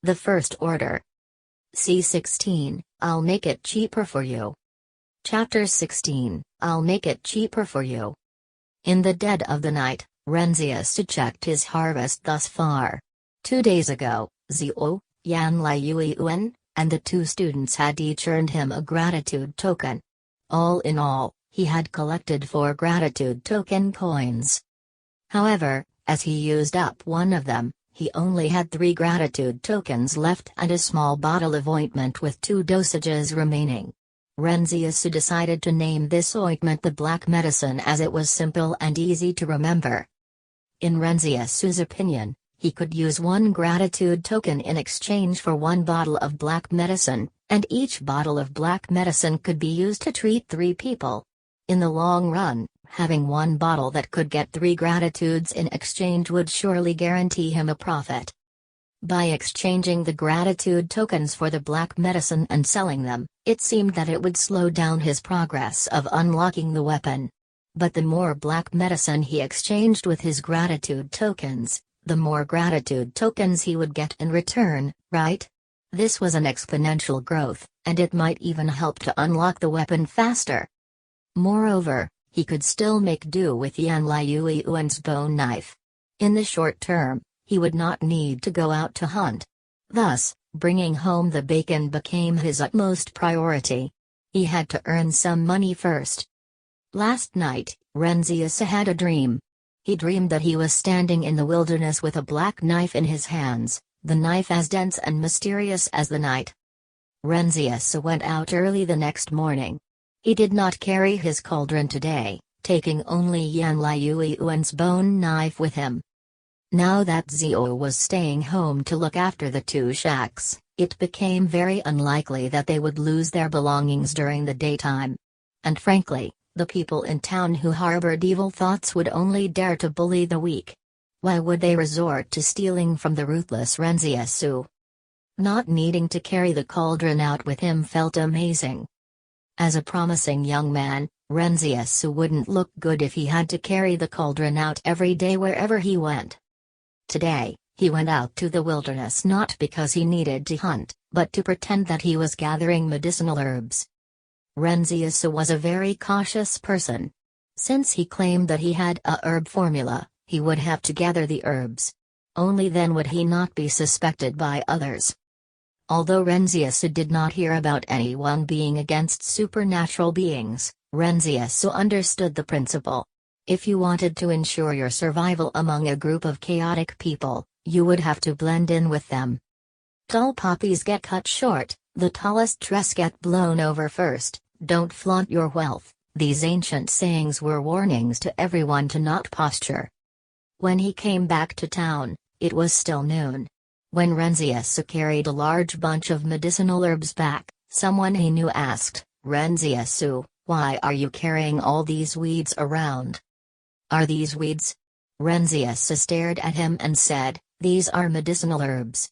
The first order. Ch16, I'll make it cheaper for you. Chapter 16, I'll make it cheaper for you. In the dead of the night, Renzius checked his harvest thus far. 2 days ago, Zhou, Yan Liuan, and the 2 students had each earned him a gratitude token. All in all, he had collected 4 gratitude token coins. However, as he used up one of them, he only had 3 gratitude tokens left and a small bottle of ointment with 2 dosages remaining. Renzius decided to name this ointment the Black Medicine as it was simple and easy to remember. In Renzius's opinion, he could use 1 gratitude token in exchange for 1 bottle of Black Medicine, and each bottle of Black Medicine could be used to treat 3 people. In the long run, having 1 bottle that could get 3 gratitudes in exchange would surely guarantee him a profit. By exchanging the gratitude tokens for the Black Medicine and selling them, it seemed that it would slow down his progress of unlocking the weapon. But the more Black Medicine he exchanged with his gratitude tokens, the more gratitude tokens he would get in return, right? This was an exponential growth, and it might even help to unlock the weapon faster. Moreover, he could still make do with Yan Liuan's bone knife. In the short term, he would not need to go out to hunt. Thus, bringing home the bacon became his utmost priority. He had to earn some money first. Last night, Renzius had a dream. He dreamed that he was standing in the wilderness with a black knife in his hands, the knife as dense and mysterious as the night. Renzius went out early the next morning. He did not carry his cauldron today, taking only Yan Liuan's bone knife with him. Now that Zhou was staying home to look after the 2 shacks, it became very unlikely that they would lose their belongings during the daytime. And frankly, the people in town who harbored evil thoughts would only dare to bully the weak. Why would they resort to stealing from the ruthless Renzius? Not needing to carry the cauldron out with him felt amazing. As a promising young man, Renzius wouldn't look good if he had to carry the cauldron out every day wherever he went. Today, he went out to the wilderness not because he needed to hunt, but to pretend that he was gathering medicinal herbs. Renzius was a very cautious person. Since he claimed that he had a herb formula, he would have to gather the herbs. Only then would he not be suspected by others. Although Renzius did not hear about anyone being against supernatural beings, Renzius understood the principle. If you wanted to ensure your survival among a group of chaotic people, you would have to blend in with them. Tall poppies get cut short, the tallest trees get blown over first, don't flaunt your wealth. These ancient sayings were warnings to everyone to not posture. When he came back to town, it was still noon. When Renzius carried a large bunch of medicinal herbs back, someone he knew asked, "Renzius, why are you carrying all these weeds around?" "Are these weeds?" Renzius stared at him and said, "These are medicinal herbs."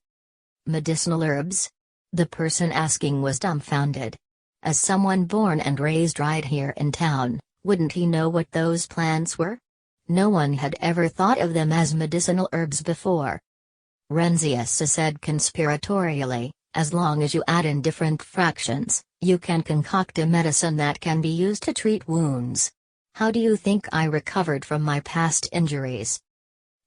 "Medicinal herbs?" The person asking was dumbfounded. As someone born and raised right here in town, wouldn't he know what those plants were? No one had ever thought of them as medicinal herbs before. Renzius said conspiratorially, "As long as you add in different fractions, you can concoct a medicine that can be used to treat wounds. How do you think I recovered from my past injuries?"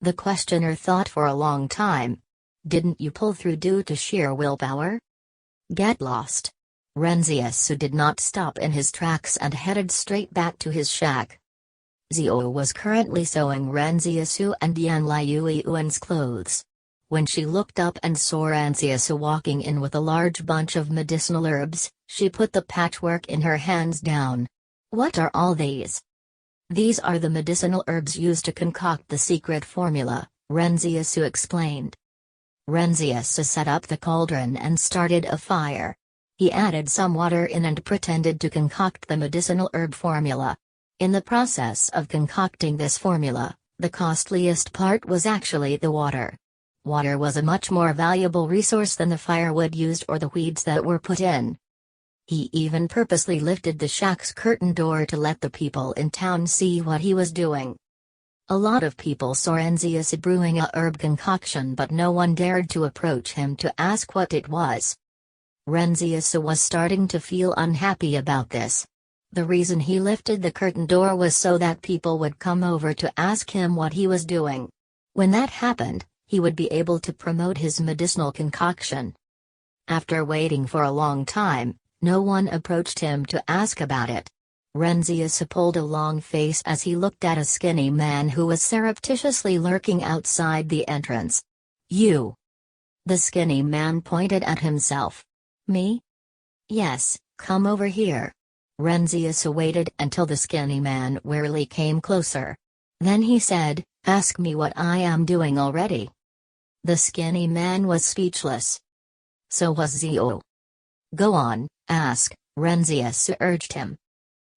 The questioner thought for a long time. "Didn't you pull through due to sheer willpower?" "Get lost." Renzius did not stop in his tracks and headed straight back to his shack. Zhou was currently sewing Renzius and Yan Liuan's clothes. When she looked up and saw Renzius walking in with a large bunch of medicinal herbs, she put the patchwork in her hands down. "What are all these?" "These are the medicinal herbs used to concoct the secret formula," Renzius explained. Renzius set up the cauldron and started a fire. He added some water in and pretended to concoct the medicinal herb formula. In the process of concocting this formula, the costliest part was actually the water. Water was a much more valuable resource than the firewood used or the weeds that were put in. He even purposely lifted the shack's curtain door to let the people in town see what he was doing. A lot of people saw Renzius brewing a herb concoction, but no one dared to approach him to ask what it was. Renzius was starting to feel unhappy about this. The reason he lifted the curtain door was so that people would come over to ask him what he was doing. When that happened, he would be able to promote his medicinal concoction. After waiting for a long time, no one approached him to ask about it. Renzius pulled a long face as he looked at a skinny man who was surreptitiously lurking outside the entrance. "You." The skinny man pointed at himself. "Me? Yes, come over here." Renzius waited until the skinny man wearily came closer. Then he said, "Ask me what I am doing already." The skinny man was speechless. So was Zio. "Go on, ask," Renzius urged him.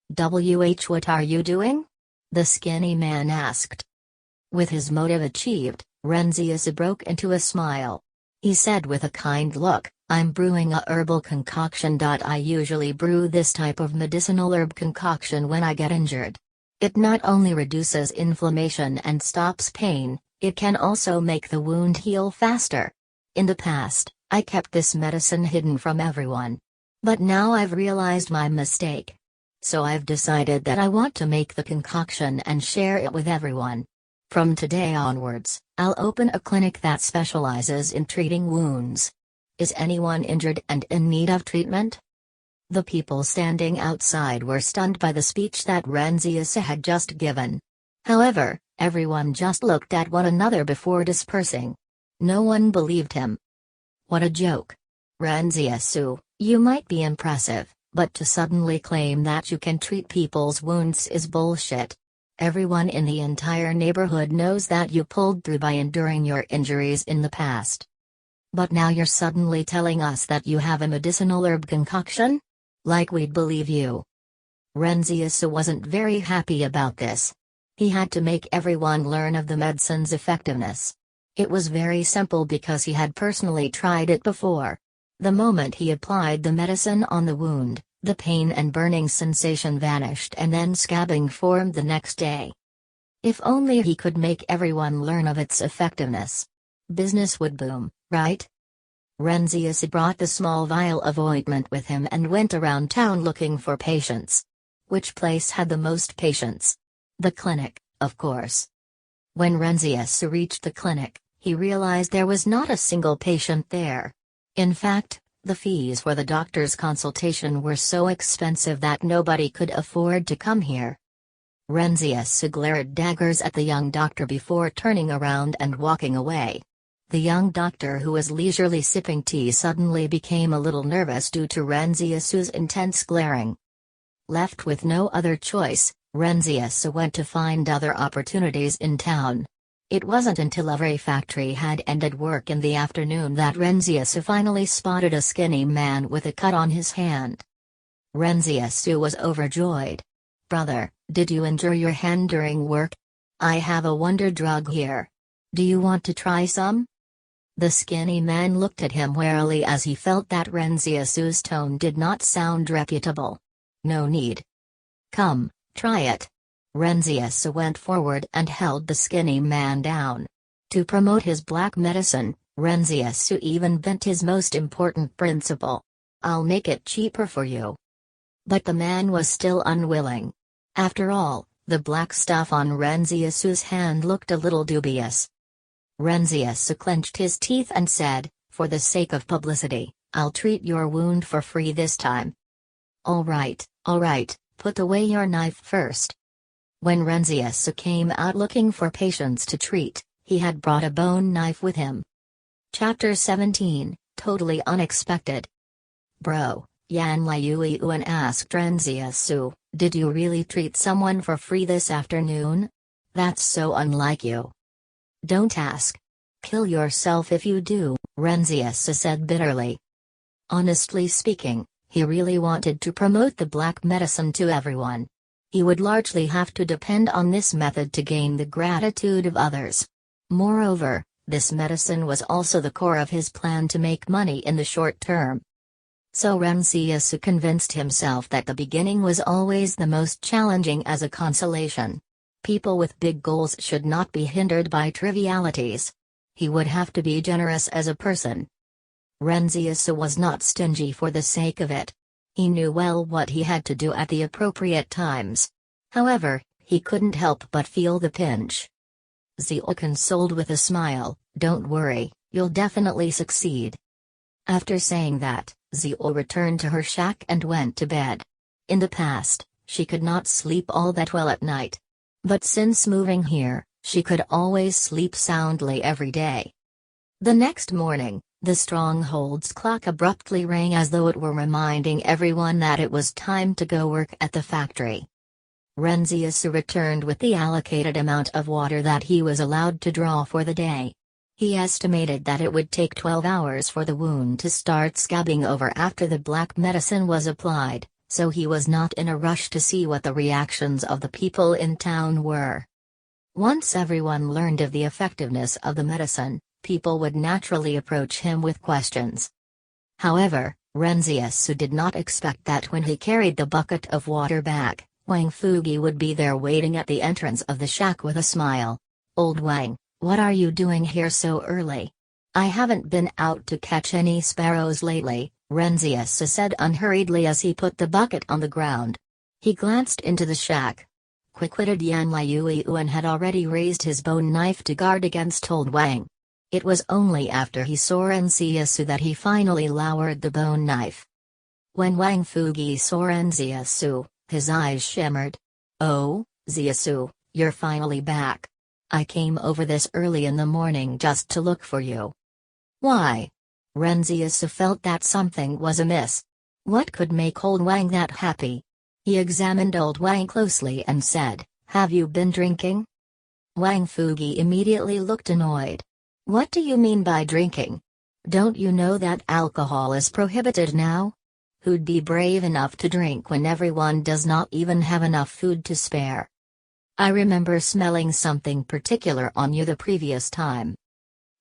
What are you doing?" the skinny man asked. With his motive achieved, Renzius broke into a smile. He said with a kind look, "I'm brewing a herbal concoction. I usually brew this type of medicinal herb concoction when I get injured. It not only reduces inflammation and stops pain, it can also make the wound heal faster. In the past, I kept this medicine hidden from everyone. But now I've realized my mistake. So I've decided that I want to make the concoction and share it with everyone. From today onwards, I'll open a clinic that specializes in treating wounds. Is anyone injured and in need of treatment?" The people standing outside were stunned by the speech that Renzius had just given. However, everyone just looked at one another before dispersing. No one believed him. What a joke. Renzius, you might be impressive, but to suddenly claim that you can treat people's wounds is bullshit. Everyone in the entire neighborhood knows that you pulled through by enduring your injuries in the past. But now you're suddenly telling us that you have a medicinal herb concoction? Like we'd believe you. Renzius wasn't very happy about this. He had to make everyone learn of the medicine's effectiveness. It was very simple because he had personally tried it before. The moment he applied the medicine on the wound, the pain and burning sensation vanished and then scabbing formed the next day. If only he could make everyone learn of its effectiveness. Business would boom, right? Renzius brought the small vial of ointment with him and went around town looking for patients. Which place had the most patients? The clinic, of course. When Renzius reached the clinic, he realized there was not a single patient there. In fact, the fees for the doctor's consultation were so expensive that nobody could afford to come here. Renzius glared daggers at the young doctor before turning around and walking away. The young doctor, who was leisurely sipping tea, suddenly became a little nervous due to Renzius's intense glaring. Left with no other choice, Renzius went to find other opportunities in town. It wasn't until every factory had ended work in the afternoon that Renzius finally spotted a skinny man with a cut on his hand. Renzius was overjoyed. "Brother, did you injure your hand during work? I have a wonder drug here. Do you want to try some?" The skinny man looked at him warily as he felt that Renzius's tone did not sound reputable. "No need. Come, try it." Renzius went forward and held the skinny man down. To promote his black medicine, Renzius even bent his most important principle. "I'll make it cheaper for you." But the man was still unwilling. After all, the black stuff on Renzius's hand looked a little dubious. Renzius clenched his teeth and said, "For the sake of publicity, I'll treat your wound for free this time." All right, put away your knife first." When Renzius came out looking for patients to treat, he had brought a bone knife with him. Chapter 17, Totally Unexpected. "Bro," Yan Liuyuan asked Renzius, "did you really treat someone for free this afternoon? That's so unlike you." "Don't ask. Kill yourself if you do," Renzius said bitterly. Honestly speaking, he really wanted to promote the black medicine to everyone. He would largely have to depend on this method to gain the gratitude of others. Moreover, this medicine was also the core of his plan to make money in the short term. So Renzius convinced himself that the beginning was always the most challenging as a consolation. People with big goals should not be hindered by trivialities. He would have to be generous as a person. Renzius was not stingy for the sake of it. He knew well what he had to do at the appropriate times. However, he couldn't help but feel the pinch. Zio consoled with a smile, "Don't worry, you'll definitely succeed." After saying that, Zio returned to her shack and went to bed. In the past, she could not sleep all that well at night. But since moving here, she could always sleep soundly every day. The next morning, the stronghold's clock abruptly rang as though it were reminding everyone that it was time to go work at the factory. Renzius returned with the allocated amount of water that he was allowed to draw for the day. He estimated that it would take 12 hours for the wound to start scabbing over after the black medicine was applied, so he was not in a rush to see what the reactions of the people in town were. Once everyone learned of the effectiveness of the medicine, people would naturally approach him with questions. However, Renzius did not expect that when he carried the bucket of water back, Wang Fugi would be there waiting at the entrance of the shack with a smile. "Old Wang, what are you doing here so early?" "I haven't been out to catch any sparrows lately," Renzius said unhurriedly as he put the bucket on the ground. He glanced into the shack. Quick-witted Yan Liuyuan had already raised his bone knife to guard against Old Wang. It was only after he saw Renzius that he finally lowered the bone knife. When Wang Fugi saw Renzius, his eyes shimmered. "Oh, Ziasu, you're finally back. I came over this early in the morning just to look for you." "Why?" Renzius felt that something was amiss. What could make Old Wang that happy? He examined Old Wang closely and said, "Have you been drinking?" Wang Fugi immediately looked annoyed. "What do you mean by drinking? Don't you know that alcohol is prohibited now? Who'd be brave enough to drink when everyone does not even have enough food to spare? I remember smelling something particular on you the previous time."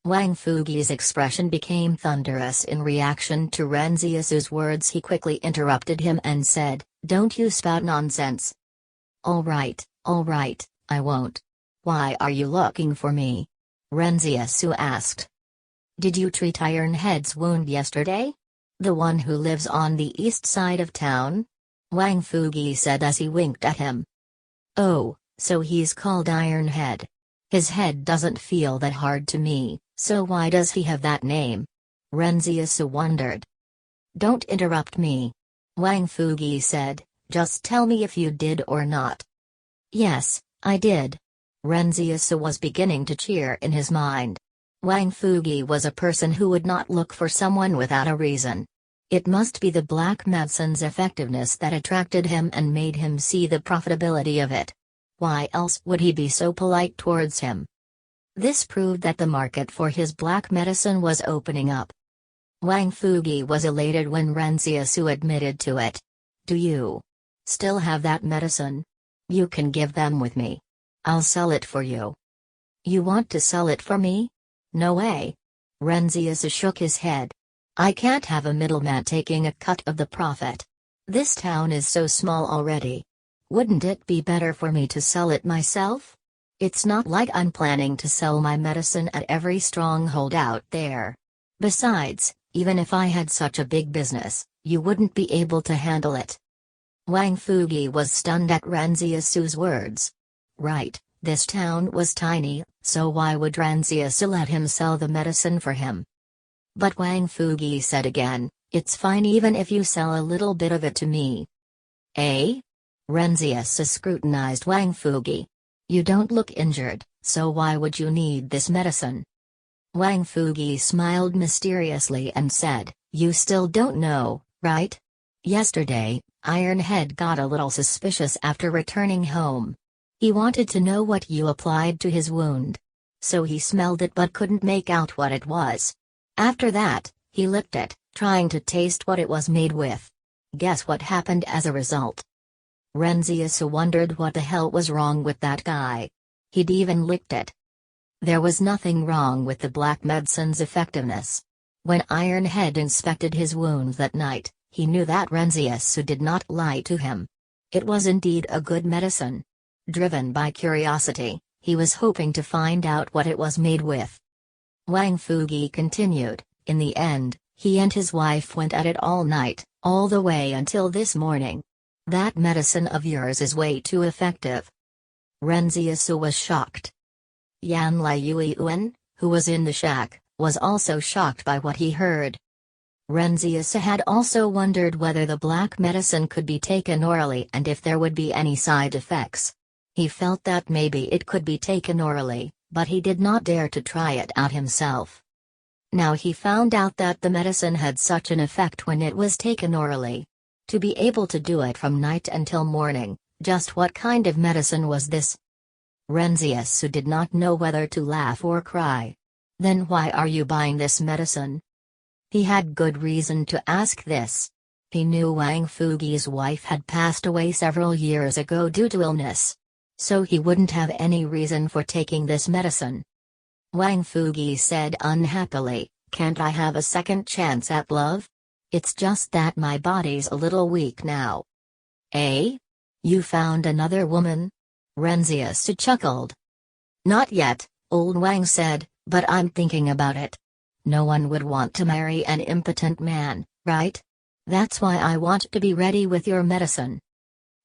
Wang Fugi's expression became thunderous in reaction to Renzius's words. He quickly interrupted him and said, "Don't you spout nonsense." All right, I won't. Why are you looking for me?" Renzius asked. "Did you treat Ironhead's wound yesterday? The one who lives on the east side of town?" Wang Fugi said as he winked at him. "Oh, so he's called Ironhead. His head doesn't feel that hard to me, so why does he have that name?" Renzius wondered. "Don't interrupt me," Wang Fugi said, "just tell me if you did or not." "Yes, I did." Renzius was beginning to cheer in his mind. Wang Fugi was a person who would not look for someone without a reason. It must be the black medicine's effectiveness that attracted him and made him see the profitability of it. Why else would he be so polite towards him? This proved that the market for his black medicine was opening up. Wang Fugi was elated when Renzius admitted to it. "Do you still have that medicine? You can give them with me. I'll sell it for you." "You want to sell it for me? No way." Renzius shook his head. "I can't have a middleman taking a cut of the profit. This town is so small already. Wouldn't it be better for me to sell it myself? It's not like I'm planning to sell my medicine at every stronghold out there. Besides, even if I had such a big business, you wouldn't be able to handle it." Wang Fugi was stunned at Renzius's words. Right, this town was tiny, so why would Renzius let him sell the medicine for him? But Wang Fugi said again, "It's fine even if you sell a little bit of it to me." "Eh?" Renzius scrutinized Wang Fugi. "You don't look injured, so why would you need this medicine?" Wang Fugi smiled mysteriously and said, "You still don't know, right? Yesterday, Ironhead got a little suspicious after returning home. He wanted to know what you applied to his wound. So he smelled it but couldn't make out what it was. After that, he licked it, trying to taste what it was made with. Guess what happened as a result?" Renzius wondered what the hell was wrong with that guy. He'd even licked it. There was nothing wrong with the black medicine's effectiveness. When Ironhead inspected his wounds that night, he knew that Renzius did not lie to him. It was indeed a good medicine. Driven by curiosity, he was hoping to find out what it was made with. Wang Fugi continued, in the end, he and his wife went at it all night, all the way until this morning. That medicine of yours is way too effective. Renziasu was shocked. Yan Liuyuan, who was in the shack, was also shocked by what he heard. Renziasu had also wondered whether the black medicine could be taken orally and if there would be any side effects. He felt that maybe it could be taken orally, but he did not dare to try it out himself. Now he found out that the medicine had such an effect when it was taken orally. To be able to do it from night until morning, just what kind of medicine was this? Renziasu did not know whether to laugh or cry. Then why are you buying this medicine? He had good reason to ask this. He knew Wang Fugi's wife had passed away several years ago due to illness. So he wouldn't have any reason for taking this medicine. Wang Fugi said unhappily, "Can't I have a second chance at love? It's just that my body's a little weak now." "Eh? You found another woman?" Renziasu chuckled. "Not yet," old Wang said, "but I'm thinking about it. No one would want to marry an impotent man, right? That's why I want to be ready with your medicine."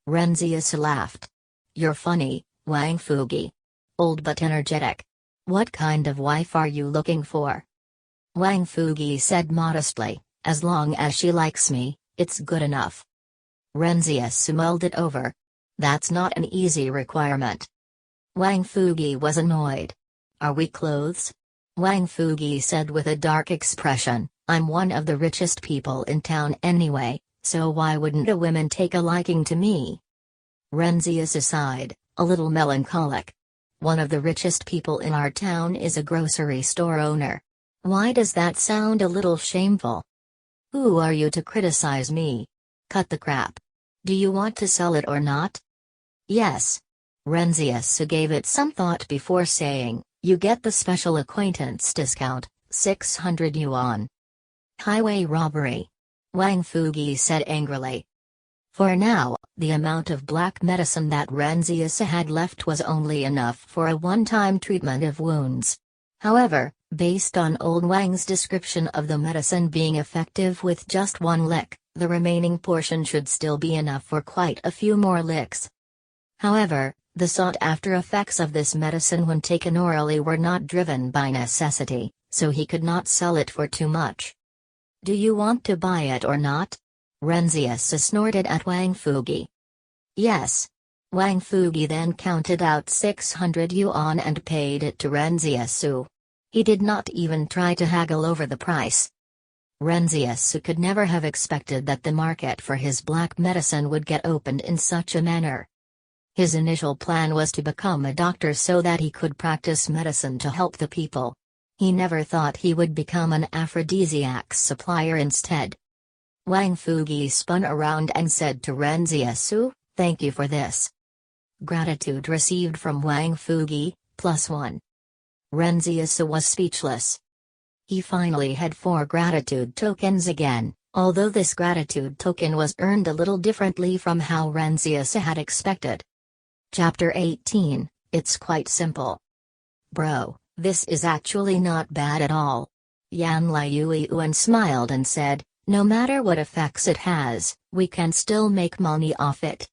Renziasu laughed. "You're funny, Wang Fugi. Old but energetic. What kind of wife are you looking for?" Wang Fugi said modestly, "As long as she likes me, it's good enough." Renziasu mulled it over. "That's not an easy requirement." Wang Fugi was annoyed. "Are we clothes?" Wang Fugi said with a dark expression, "I'm one of the richest people in town anyway, so why wouldn't a woman take a liking to me?" Renziasu sighed, a little melancholic. "One of the richest people in our town is a grocery store owner. Why does that sound a little shameful?" "Who are you to criticize me? Cut the crap. Do you want to sell it or not?" "Yes." Renziasu gave it some thought before saying, "You get the special acquaintance discount, 600 yuan. Highway robbery." Wang Fugi said angrily. For now, the amount of black medicine that Renziasu had left was only enough for a one-time treatment of wounds. However, based on old Wang's description of the medicine being effective with just one lick, the remaining portion should still be enough for quite a few more licks. However, the sought-after effects of this medicine when taken orally were not driven by necessity, so he could not sell it for too much. "Do you want to buy it or not?" Renziasu snorted at Wang Fugi. "Yes." Wang Fugi then counted out 600 yuan and paid it to Renziasu. He did not even try to haggle over the price. Renziasu could never have expected that the market for his black medicine would get opened in such a manner. His initial plan was to become a doctor so that he could practice medicine to help the people. He never thought he would become an aphrodisiac supplier instead. Wang Fugi spun around and said to Renziasu, "Thank you for this." Gratitude received from Wang Fugi, +1. Renziasu was speechless. He finally had 4 gratitude tokens again, although this gratitude token was earned a little differently from how Renziasu had expected. Chapter 18, It's quite simple. "Bro, this is actually not bad at all." Yan Liuyuan smiled and said, "No matter what effects it has, we can still make money off it."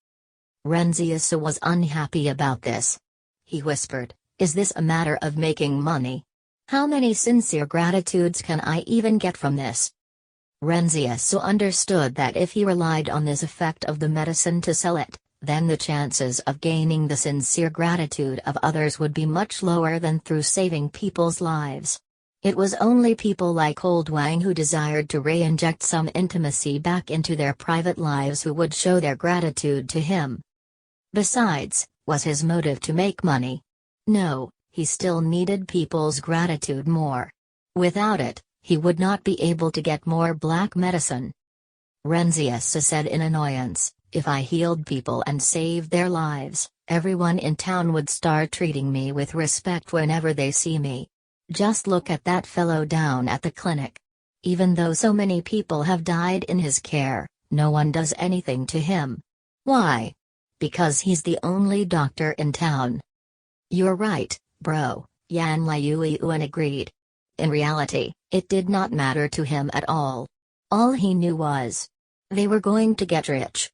Renziasu was unhappy about this. He whispered, "Is this a matter of making money? How many sincere gratitudes can I even get from this?" Renziasu understood that if he relied on this effect of the medicine to sell it, then the chances of gaining the sincere gratitude of others would be much lower than through saving people's lives. It was only people like old Wang who desired to re-inject some intimacy back into their private lives who would show their gratitude to him. Besides, was his motive to make money? No, he still needed people's gratitude more. Without it, he would not be able to get more black medicine. Renziasu said in annoyance, "If I healed people and saved their lives, everyone in town would start treating me with respect whenever they see me. Just look at that fellow down at the clinic. Even though so many people have died in his care, no one does anything to him. Why? because he's the only doctor in town. You're right, bro, Yan Liuiuan agreed. In reality, it did not matter to him at all. All he knew was they were going to get rich.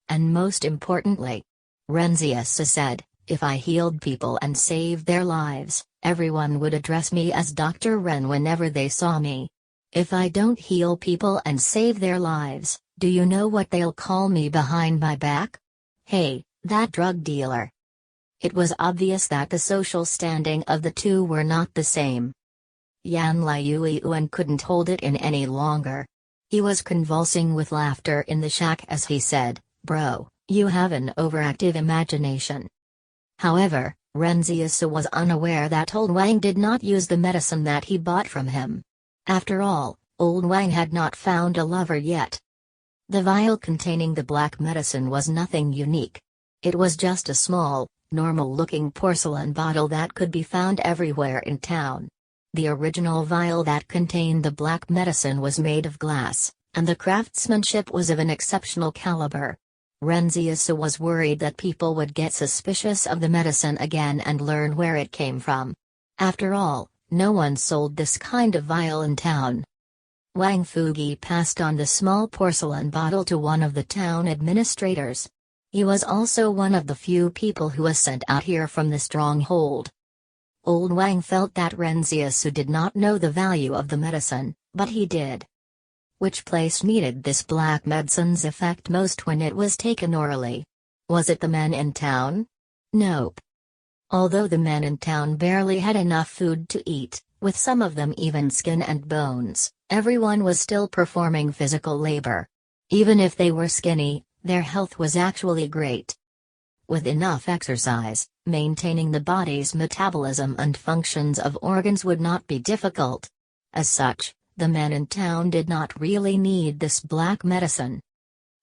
And most importantly, Renzius said, if I healed people and saved their lives, everyone would address me as Dr. Ren whenever they saw me. If I don't heal people and save their lives, do you know what they'll call me behind my back? Hey, that drug dealer. It was obvious that the social standing of the two were not the same. Yan Liuiuan couldn't hold it in any longer. He was convulsing with laughter in the shack as he said, bro, you have an overactive imagination. However, Renzius was unaware that Old Wang did not use the medicine that he bought from him. After all, Old Wang had not found a lover yet. The vial containing the black medicine was nothing unique. It was just a small, normal-looking porcelain bottle that could be found everywhere in town. The original vial that contained the black medicine was made of glass, and the craftsmanship was of an exceptional caliber. Renzius was worried that people would get suspicious of the medicine again and learn where it came from. After all, no one sold this kind of vial in town. Wang Fugi passed on the small porcelain bottle to one of the town administrators. He was also one of the few people who was sent out here from the stronghold. Old Wang felt that Renzius did not know the value of the medicine, but he did. Which place needed this black medicine's effect most when it was taken orally? Was it the men in town? Nope. Although the men in town barely had enough food to eat, with some of them even skin and bones, everyone was still performing physical labor. Even if they were skinny, their health was actually great. With enough exercise, maintaining the body's metabolism and functions of organs would not be difficult. As such, the men in town did not really need this black medicine.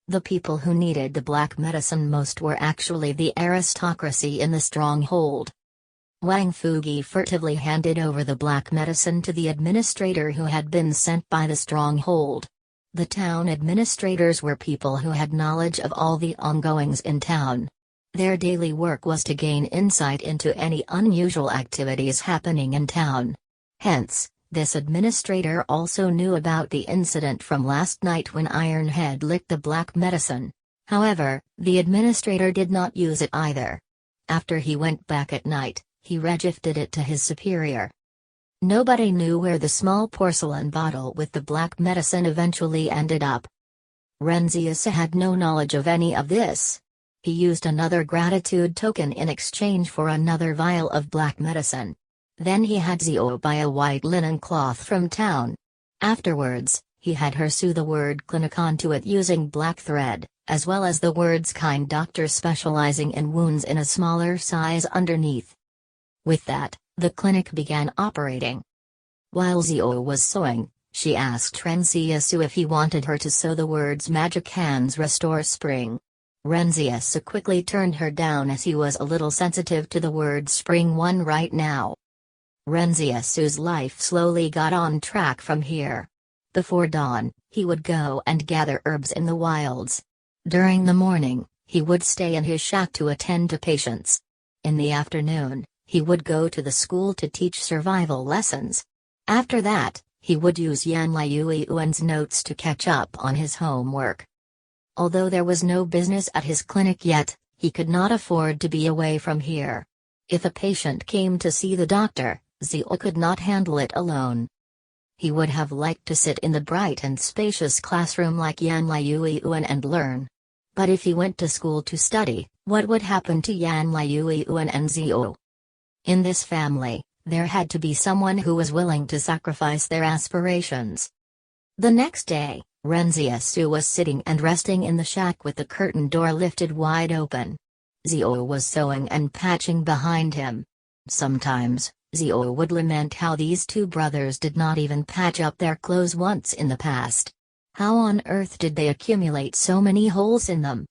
The people who needed the black medicine most were actually the aristocracy in the stronghold. Wang Fugi furtively handed over the black medicine to the administrator who had been sent by the stronghold. The town administrators were people who had knowledge of all the ongoings in town. Their daily work was to gain insight into any unusual activities happening in town. Hence, this administrator also knew about the incident from last night when Ironhead licked the black medicine. However, the administrator did not use it either. After he went back at night, he regifted it to his superior. Nobody knew where the small porcelain bottle with the black medicine eventually ended up. Renzius had no knowledge of any of this. He used another gratitude token in exchange for another vial of black medicine. Then he had Zio buy a white linen cloth from town. Afterwards, he had her sew the word clinic onto it using black thread, as well as the words kind doctor specializing in wounds in a smaller size underneath. With that, the clinic began operating. While Zio was sewing, she asked Renzius if he wanted her to sew the words magic hands restore spring. Renzius quickly turned her down as he was a little sensitive to the word spring one right now. Renzius's life slowly got on track from here. Before dawn, he would go and gather herbs in the wilds. During the morning, he would stay in his shack to attend to patients. In the afternoon, he would go to the school to teach survival lessons. After that, he would use Yan Liuiuan's notes to catch up on his homework. Although there was no business at his clinic yet, he could not afford to be away from here. If a patient came to see the doctor, Zio could not handle it alone. He would have liked to sit in the bright and spacious classroom like Yan Liuiuan and learn. But if he went to school to study, what would happen to Yan Liuiuan and Zio? In this family, there had to be someone who was willing to sacrifice their aspirations. The next day, Renzius was sitting and resting in the shack with the curtain door lifted wide open. Zio was sewing and patching behind him. Sometimes, Zio would lament how these two brothers did not even patch up their clothes once in the past. How on earth did they accumulate so many holes in them?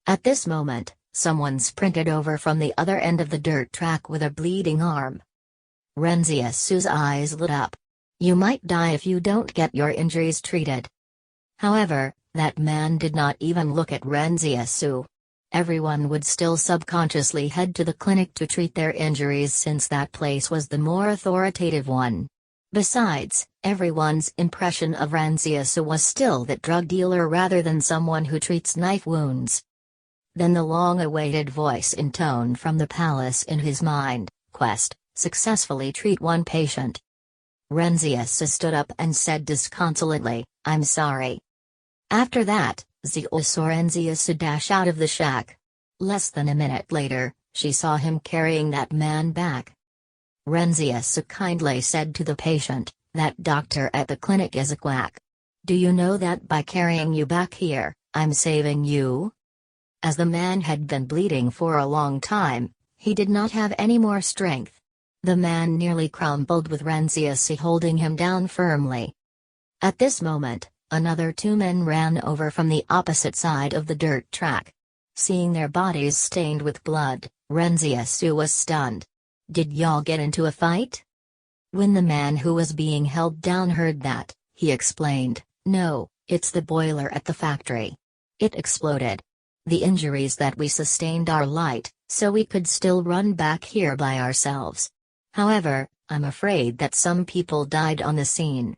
At this moment, someone sprinted over from the other end of the dirt track with a bleeding arm. Renzius's eyes lit up. You might die if you don't get your injuries treated. However, that man did not even look at Renzius. everyone would still subconsciously head to the clinic to treat their injuries since that place was the more authoritative one. Besides, everyone's impression of Ranziasu was still that drug dealer rather than someone who treats knife wounds. Then the long-awaited voice intoned from the palace in his mind, "Quest, successfully treat one patient." Ranziasu stood up and said disconsolately, "I'm sorry." After that, Zio saw Ranziasu dash out of the shack. Less than a minute later, she saw him carrying that man back. Ranziasu kindly said to the patient, "That doctor at the clinic is a quack. Do you know that by carrying you back here, I'm saving you?" As the man had been bleeding for a long time, he did not have any more strength. The man nearly crumpled with Ranziasu holding him down firmly. At this moment, another two men ran over from the opposite side of the dirt track. Seeing their bodies stained with blood, Ranziasu was stunned. "Did y'all get into a fight?" When the man who was being held down heard that, he explained, "No, it's the boiler at the factory. It exploded. The injuries that we sustained are light, so we could still run back here by ourselves. However, I'm afraid that some people died on the scene."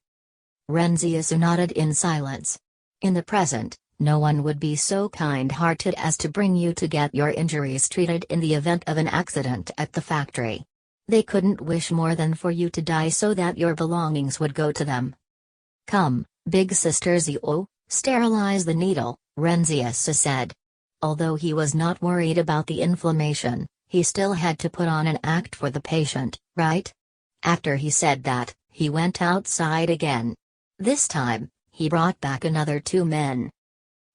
Ranziasu nodded in silence. In the present, no one would be so kind-hearted as to bring you to get your injuries treated in the event of an accident at the factory. They couldn't wish more than for you to die so that your belongings would go to them. "Come, big sister Zio, sterilize the needle," Ranziasu said. Although he was not worried about the inflammation, he still had to put on an act for the patient, right? After he said that, he went outside again. This time, he brought back another two men.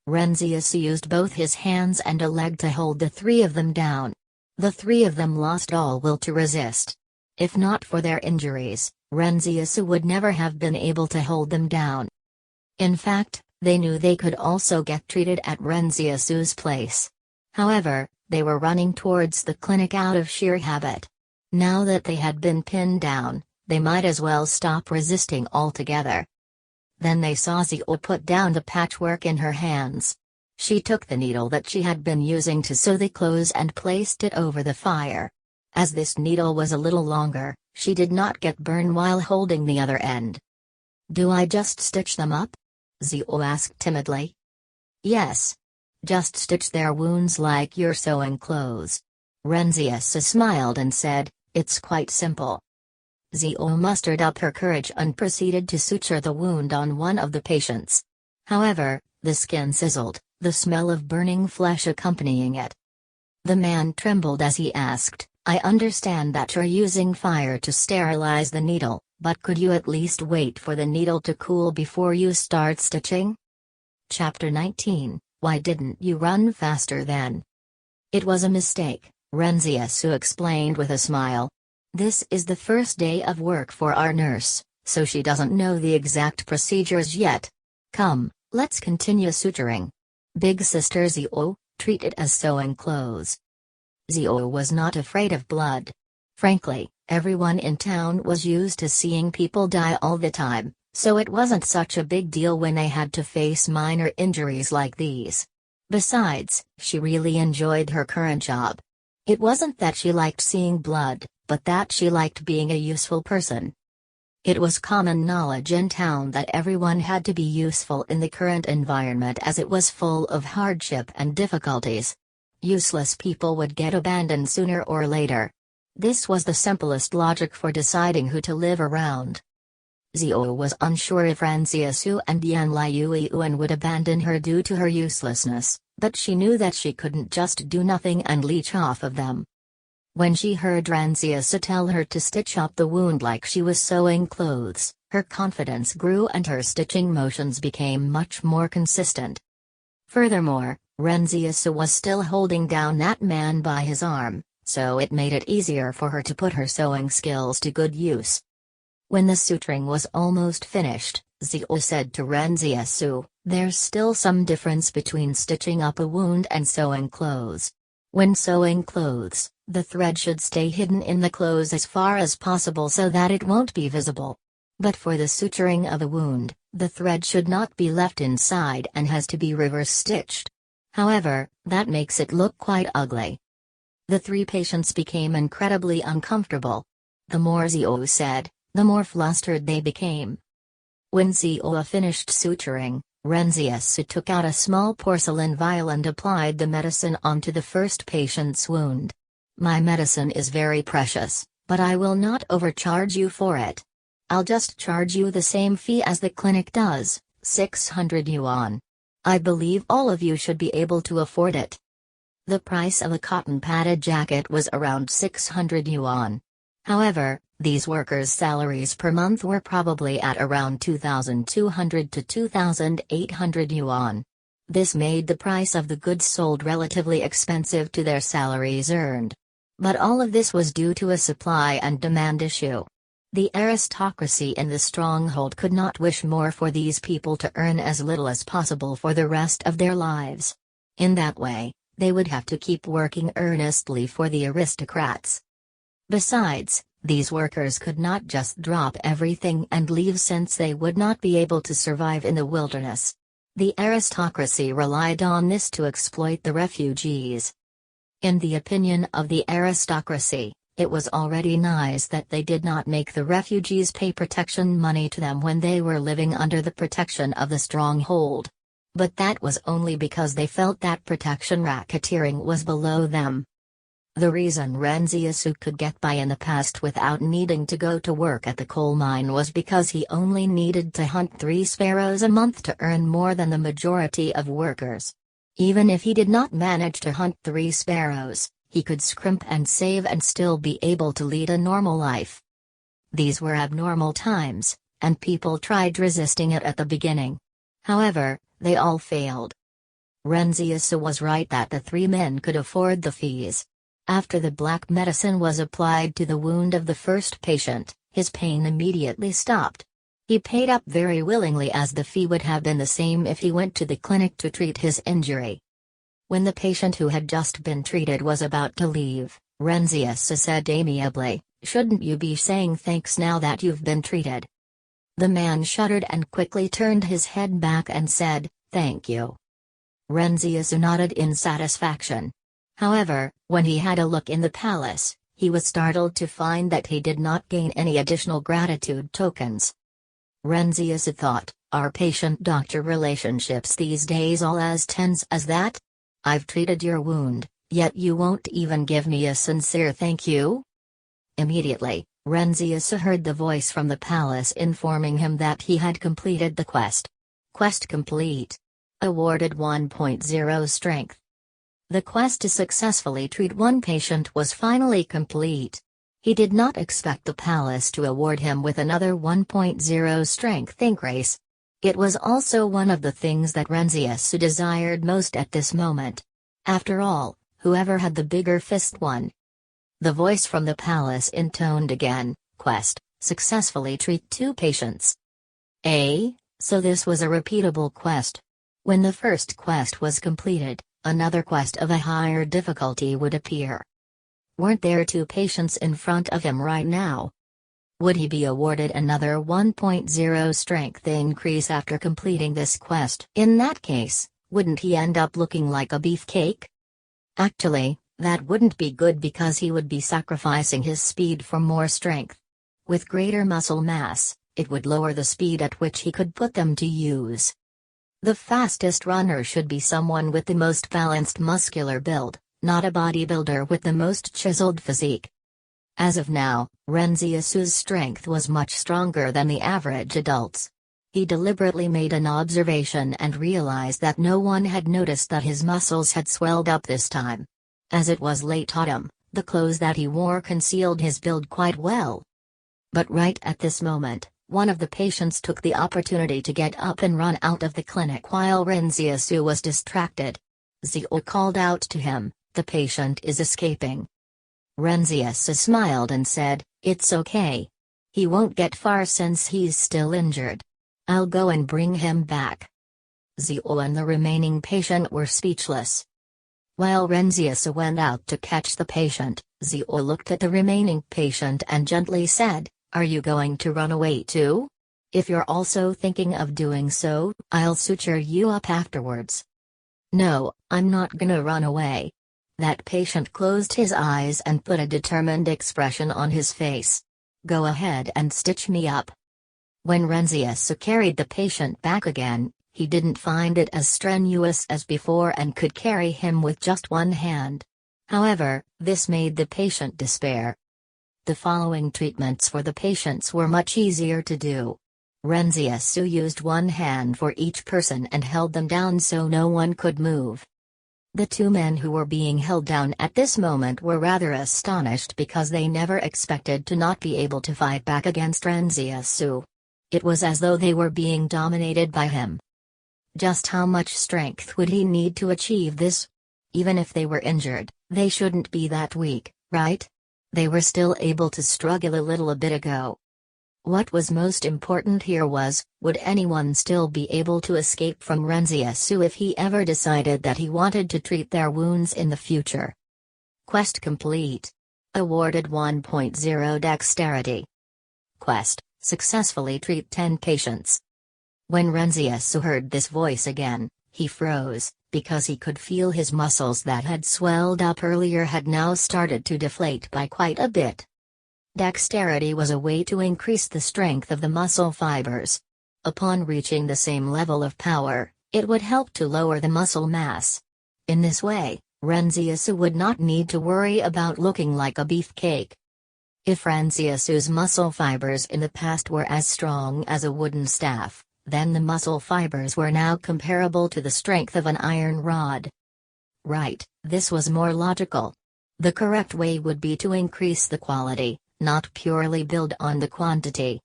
Ranziasu used both his hands and a leg to hold the three of them down. The three of them lost all will to resist. If not for their injuries, Ranziasu would never have been able to hold them down. In fact, they knew they could also get treated at Ranziasu's place. However, they were running towards the clinic out of sheer habit. Now that they had been pinned down, they might as well stop resisting altogether. Then they saw Zio put down the patchwork in her hands. She took the needle that she had been using to sew the clothes and placed it over the fire. As this needle was a little longer, she did not get burned while holding the other end. "Do I just stitch them up?" Zio asked timidly. "Yes. Just stitch their wounds like you're sewing clothes." Ranziasu smiled and said, "It's quite simple." Zio mustered up her courage and proceeded to suture the wound on one of the patients. However, the skin sizzled, the smell of burning flesh accompanying it. The man trembled as he asked, "I understand that you're using fire to sterilize the needle, but could you at least wait for the needle to cool before you start stitching?" Chapter 19, Why didn't you run faster then? "It was a mistake," Ranziasu explained with a smile. "This is the first day of work for our nurse, so she doesn't know the exact procedures yet. Come, let's continue suturing. Big sister Zio, treat it as sewing clothes." Zio was not afraid of blood. Frankly, everyone in town was used to seeing people die all the time, so it wasn't such a big deal when they had to face minor injuries like these. Besides, she really enjoyed her current job. It wasn't that she liked seeing blood, but that she liked being a useful person. It was common knowledge in town that everyone had to be useful in the current environment as it was full of hardship and difficulties. Useless people would get abandoned sooner or later. This was the simplest logic for deciding who to live around. Zio was unsure if Ranziasu and Yan Liuyuan would abandon her due to her uselessness, but she knew that she couldn't just do nothing and leech off of them. When she heard Ranziasu tell her to stitch up the wound like she was sewing clothes, her confidence grew and her stitching motions became much more consistent. Furthermore, Ranziasu was still holding down that man by his arm, so it made it easier for her to put her sewing skills to good use. When the suturing was almost finished, Zio said to Ranziasu, "There's still some difference between stitching up a wound and sewing clothes. When sewing clothes, the thread should stay hidden in the clothes as far as possible so that it won't be visible. But for the suturing of a wound, the thread should not be left inside and has to be reverse stitched. However, that makes it look quite ugly. The three patients became incredibly uncomfortable. The more Zio said, the more flustered they became. When Zio finished suturing, Renzius took out a small porcelain vial and applied the medicine onto the first patient's wound. My medicine is very precious, but I will not overcharge you for it. I'll just charge you the same fee as the clinic does, 600 yuan. I believe all of you should be able to afford it. The price of a cotton-padded jacket was around 600 yuan. However, these workers' salaries per month were probably at around 2,200 to 2,800 yuan. This made the price of the goods sold relatively expensive to their salaries earned. But all of this was due to a supply and demand issue. The aristocracy in the stronghold could not wish more for these people to earn as little as possible for the rest of their lives. In that way, they would have to keep working earnestly for the aristocrats. Besides, these workers could not just drop everything and leave since they would not be able to survive in the wilderness. The aristocracy relied on this to exploit the refugees. In the opinion of the aristocracy, it was already nice that they did not make the refugees pay protection money to them when they were living under the protection of the stronghold. But that was only because they felt that protection racketeering was below them. The reason Renziasu could get by in the past without needing to go to work at the coal mine was because he only needed to hunt 3 sparrows a month to earn more than the majority of workers. Even if he did not manage to hunt 3 sparrows, he could scrimp and save and still be able to lead a normal life. These were abnormal times, and people tried resisting it at the beginning. However, they all failed. Renziasu was right that the 3 men could afford the fees. After the black medicine was applied to the wound of the first patient, his pain immediately stopped. He paid up very willingly as the fee would have been the same if he went to the clinic to treat his injury. When the patient who had just been treated was about to leave, Renzius said amiably, "Shouldn't you be saying thanks now that you've been treated?" The man shuddered and quickly turned his head back and said, "Thank you." Renzius nodded in satisfaction. However, when he had a look in the palace, he was startled to find that he did not gain any additional gratitude tokens. Renzius thought, "Are patient-doctor relationships these days all as tense as that? I've treated your wound, yet you won't even give me a sincere thank you?" Immediately, Renzius heard the voice from the palace informing him that he had completed the quest. Quest complete. Awarded 1.0 strength. The quest to successfully treat 1 patient was finally complete. He did not expect the palace to award him with another 1.0 strength increase. It was also one of the things that Renzius desired most at this moment. After all, whoever had the bigger fist won. The voice from the palace intoned again, "Quest, successfully treat 2 patients." So this was a repeatable quest. When the first quest was completed, another quest of a higher difficulty would appear. Weren't there 2 patients in front of him right now? Would he be awarded another 1.0 strength increase after completing this quest? In that case, wouldn't he end up looking like a beefcake? Actually, that wouldn't be good because he would be sacrificing his speed for more strength. With greater muscle mass, it would lower the speed at which he could put them to use. The fastest runner should be someone with the most balanced muscular build, not a bodybuilder with the most chiseled physique. As of now, Renzius's strength was much stronger than the average adults. He deliberately made an observation and realized that no one had noticed that his muscles had swelled up this time. As it was late autumn, the clothes that he wore concealed his build quite well. But right at this moment, one of the patients took the opportunity to get up and run out of the clinic while Renzius was distracted. Zio called out to him, "The patient is escaping." Renzius smiled and said, "It's okay. He won't get far since he's still injured. I'll go and bring him back." Zio and the remaining patient were speechless. While Renzius went out to catch the patient, Zio looked at the remaining patient and gently said, "Are you going to run away too? If you're also thinking of doing so, I'll suture you up afterwards." No, I'm not gonna run away. That patient closed his eyes and put a determined expression on his face. Go ahead and stitch me up. When Renzius carried the patient back again, he didn't find it as strenuous as before and could carry him with just one hand. However, this made the patient despair. The following treatments for the patients were much easier to do. Renzius used one hand for each person and held them down so no one could move. The two men who were being held down at this moment were rather astonished because they never expected to not be able to fight back against Renzius. It was as though they were being dominated by him. Just how much strength would he need to achieve this? Even if they were injured, they shouldn't be that weak, right? They were still able to struggle a little a bit ago. What was most important here was, would anyone still be able to escape from Renzius if he ever decided that he wanted to treat their wounds in the future? Quest complete. Awarded 1.0 dexterity. Quest: successfully treat 10 patients. When Renzius heard this voice again, he froze, because he could feel his muscles that had swelled up earlier had now started to deflate by quite a bit. Dexterity was a way to increase the strength of the muscle fibers. Upon reaching the same level of power, it would help to lower the muscle mass. In this way, Renzius would not need to worry about looking like a beefcake. If Renzius's muscle fibers in the past were as strong as a wooden staff, then the muscle fibers were now comparable to the strength of an iron rod. Right, this was more logical. The correct way would be to increase the quality, not purely build on the quantity.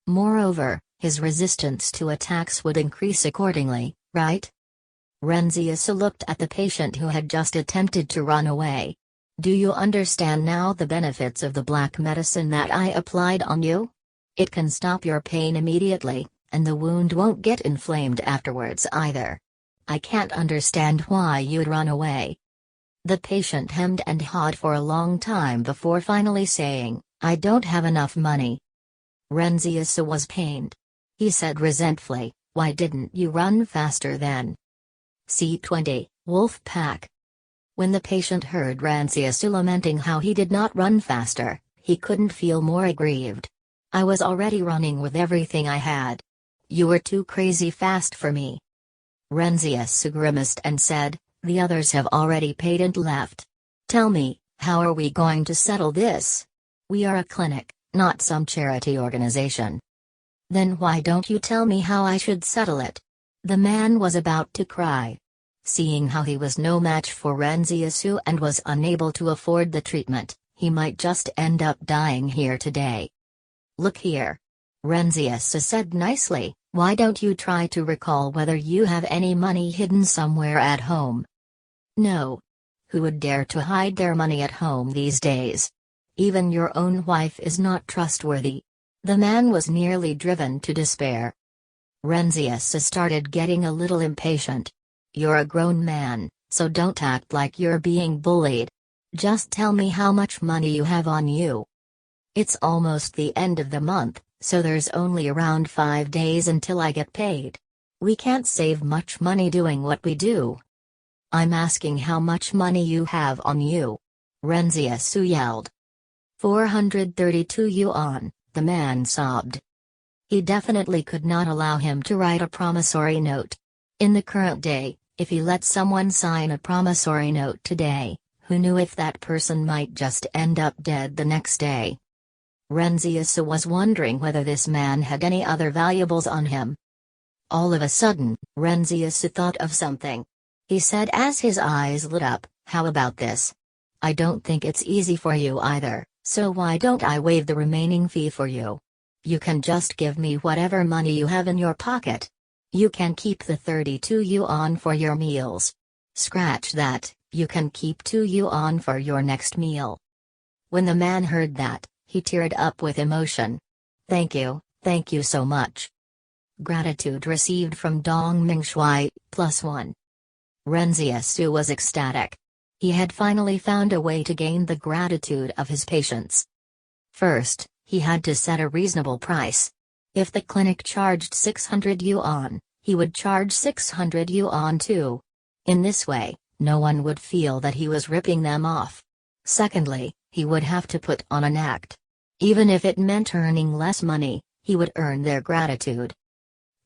Moreover, his resistance to attacks would increase accordingly, right? Renzius looked at the patient who had just attempted to run away. Do you understand now the benefits of the black medicine that I applied on you? It can stop your pain immediately, and the wound won't get inflamed afterwards either. I can't understand why you'd run away. The patient hemmed and hawed for a long time before finally saying, I don't have enough money. Renzius was pained. He said resentfully, why didn't you run faster then? Ch16-20, Wolf Pack. When the patient heard Renzius lamenting how he did not run faster, he couldn't feel more aggrieved. I was already running with everything I had. You were too crazy fast for me. Renzius grimaced and said, the others have already paid and left. Tell me, how are we going to settle this? We are a clinic, not some charity organization. Then why don't you tell me how I should settle it? The man was about to cry. Seeing how he was no match for Renzius and was unable to afford the treatment, he might just end up dying here today. Look here. Renzius said nicely, why don't you try to recall whether you have any money hidden somewhere at home? No. Who would dare to hide their money at home these days? Even your own wife is not trustworthy. The man was nearly driven to despair. Renzius started getting a little impatient. You're a grown man, so don't act like you're being bullied. Just tell me how much money you have on you. It's almost the end of the month, so there's only around 5 days until I get paid. We can't save much money doing what we do. I'm asking how much money you have on you. Renzius yelled. 432 yuan, the man sobbed. He definitely could not allow him to write a promissory note. In the current day, if he let someone sign a promissory note today, who knew if that person might just end up dead the next day? Renzius was wondering whether this man had any other valuables on him. All of a sudden, Renzius thought of something. He said as his eyes lit up, how about this? I don't think it's easy for you either, so why don't I waive the remaining fee for you? You can just give me whatever money you have in your pocket. You can keep the 32 yuan for your meals. Scratch that, you can keep 2 yuan for your next meal. When the man heard that, he teared up with emotion. Thank you so much. Gratitude received from Dong Mingshui, +1. Renzius was ecstatic. He had finally found a way to gain the gratitude of his patients. First, he had to set a reasonable price. If the clinic charged 600 yuan, he would charge 600 yuan too. In this way, no one would feel that he was ripping them off. Secondly, he would have to put on an act. Even if it meant earning less money, he would earn their gratitude.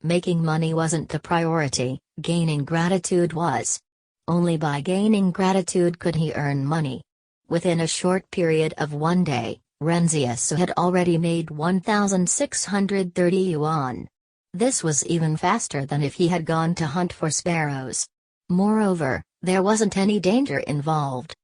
Making money wasn't the priority, gaining gratitude was. Only by gaining gratitude could he earn money. Within a short period of one day, Renzius had already made 1,630 yuan. This was even faster than if he had gone to hunt for sparrows. Moreover, there wasn't any danger involved.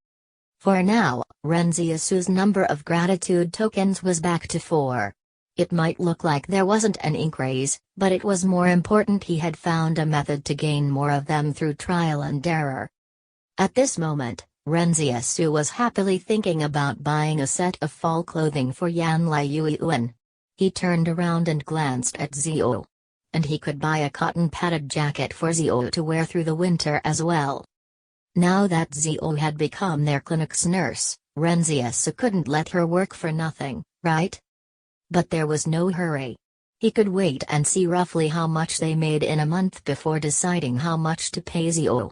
For now, Renzius's number of gratitude tokens was back to 4. It might look like there wasn't an increase, but it was more important he had found a method to gain more of them through trial and error. At this moment, Renzius was happily thinking about buying a set of fall clothing for Yan Liuan. He turned around and glanced at Zio. And he could buy a cotton-padded jacket for Zio to wear through the winter as well. Now that Zio had become their clinic's nurse, Renzius couldn't let her work for nothing, right? But there was no hurry. He could wait and see roughly how much they made in a month before deciding how much to pay Zio.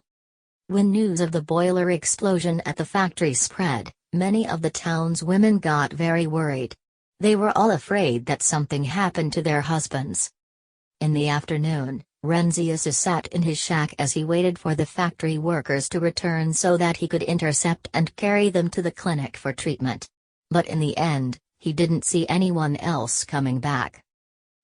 When news of the boiler explosion at the factory spread, many of the town's women got very worried. They were all afraid that something happened to their husbands. In the afternoon, Renzius sat in his shack as he waited for the factory workers to return so that he could intercept and carry them to the clinic for treatment. But in the end, he didn't see anyone else coming back.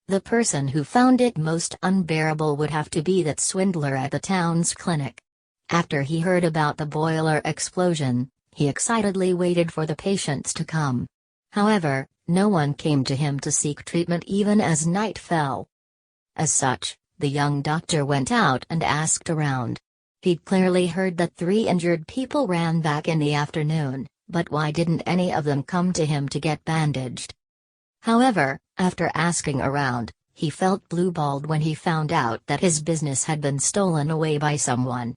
The person who found it most unbearable would have to be that swindler at the town's clinic. After he heard about the boiler explosion, he excitedly waited for the patients to come. However, no one came to him to seek treatment even as night fell. As such, the young doctor went out and asked around. He'd clearly heard that 3 injured people ran back in the afternoon, but why didn't any of them come to him to get bandaged? However, after asking around, he felt blue-balled when he found out that his business had been stolen away by someone.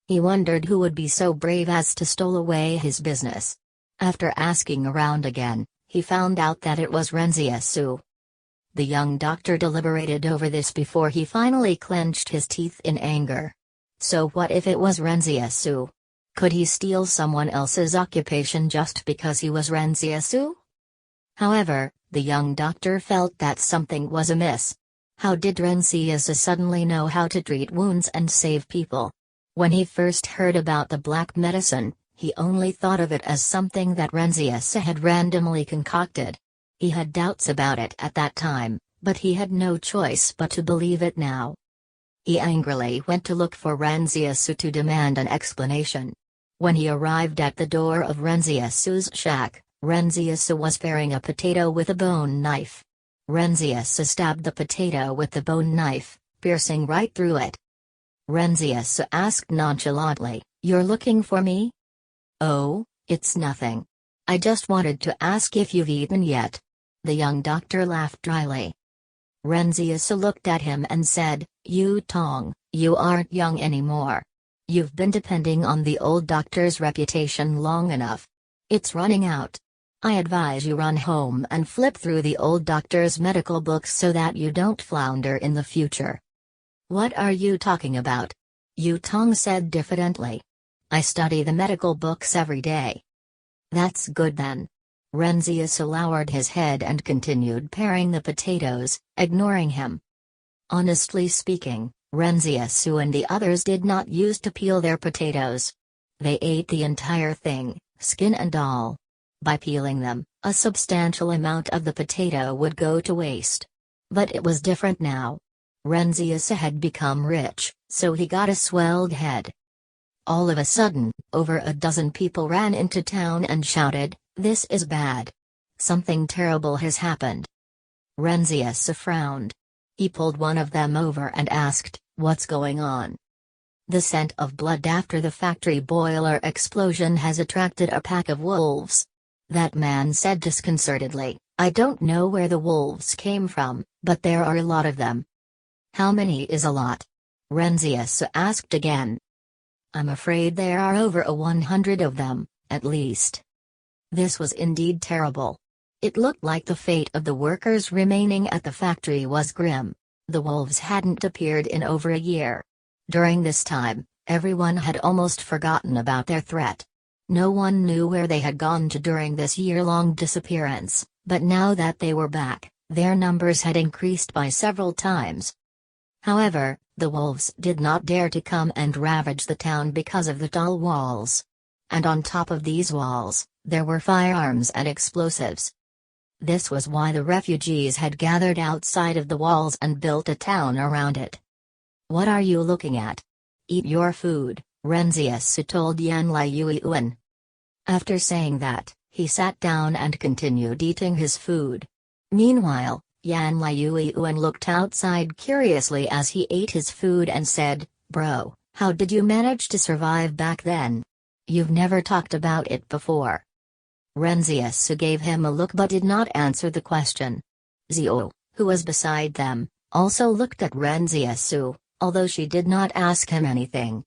He wondered who would be so brave as to steal away his business. After asking around again, he found out that it was Renzius. The young doctor deliberated over this before he finally clenched his teeth in anger. So what if it was Renzius? Could he steal someone else's occupation just because he was Renzius? However, the young doctor felt that something was amiss. How did Renzius suddenly know how to treat wounds and save people? When he first heard about the black medicine, he only thought of it as something that Renzius had randomly concocted. He had doubts about it at that time, but he had no choice but to believe it now. He angrily went to look for Renzius to demand an explanation. When he arrived at the door of Renzius's shack, Renzius was paring a potato with a bone knife. Renzius stabbed the potato with the bone knife, piercing right through it. Renzius asked nonchalantly, "You're looking for me?" "Oh, it's nothing. I just wanted to ask if you've eaten yet." The young doctor laughed dryly. Renzius looked at him and said, "You Tong, you aren't young anymore. You've been depending on the old doctor's reputation long enough. It's running out. I advise you run home and flip through the old doctor's medical books so that you don't flounder in the future." "What are you talking about?" Yu Tong said diffidently. "I study the medical books every day." "That's good then." Renzius lowered his head and continued paring the potatoes, ignoring him. Honestly speaking, Renzius and the others did not use to peel their potatoes. They ate the entire thing, skin and all. By peeling them, a substantial amount of the potato would go to waste. But it was different now. Renzius had become rich, so he got a swelled head. All of a sudden, over a dozen people ran into town and shouted, "This is bad. Something terrible has happened." Renzius frowned. He pulled one of them over and asked, "What's going on?" "The scent of blood after the factory boiler explosion has attracted a pack of wolves," that man said disconcertedly. "I don't know where the wolves came from, but there are a lot of them." "How many is a lot?" Renzius asked again. "I'm afraid there are over 100 of them, at least." This was indeed terrible. It looked like the fate of the workers remaining at the factory was grim. The wolves hadn't appeared in over a year. During this time, Everyone had almost forgotten about their threat. No one knew where they had gone to during this year-long disappearance, but now that they were back, their numbers had increased by several times. However, the wolves did not dare to come and ravage the town because of the tall walls. And on top of these walls, there were firearms and explosives. This was why the refugees had gathered outside of the walls and built a town around it. "What are you looking at? Eat your food," Renzius told Yan Liuan. After saying that, he sat down and continued eating his food. Meanwhile, Yan Liuan looked outside curiously as he ate his food and said, "Bro, how did you manage to survive back then? You've never talked about it before." Renzius gave him a look but did not answer the question. Zio, who was beside them, also looked at Renzius, although she did not ask him anything.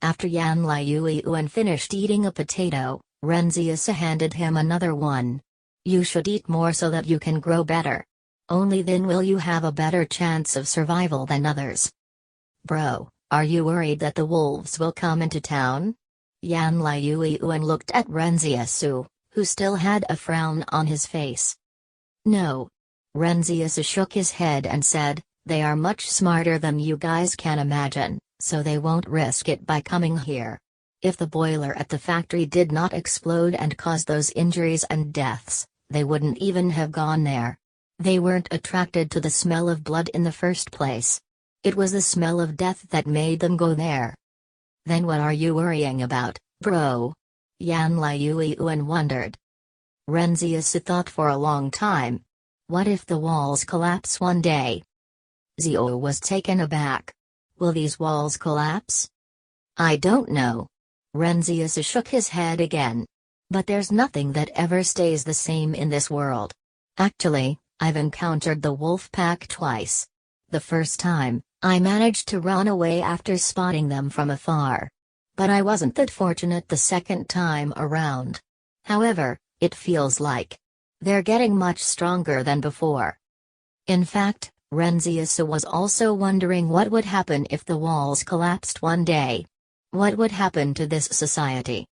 After Yan Liuan finished eating a potato, Renzius handed him another one. "You should eat more so that you can grow better. Only then will you have a better chance of survival than others." "Bro, are you worried that the wolves will come into town?" Yan Liuan looked at Renzius, who still had a frown on his face. "No." Renzius shook his head and said, "They are much smarter than you guys can imagine, so they won't risk it by coming here. If the boiler at the factory did not explode and cause those injuries and deaths, they wouldn't even have gone there. They weren't attracted to the smell of blood in the first place. It was the smell of death that made them go there." "Then what are you worrying about, bro?" Yan Liuan wondered. Renzius thought for a long time. What if the walls collapse one day? Zio was taken aback. "Will these walls collapse?" "I don't know." Renzius shook his head again. "But there's nothing that ever stays the same in this world. Actually, I've encountered the wolf pack twice. The first time, I managed to run away after spotting them from afar. But I wasn't that fortunate the second time around. However, it feels like they're getting much stronger than before." In fact, Renzius was also wondering what would happen if the walls collapsed one day. What would happen to this society?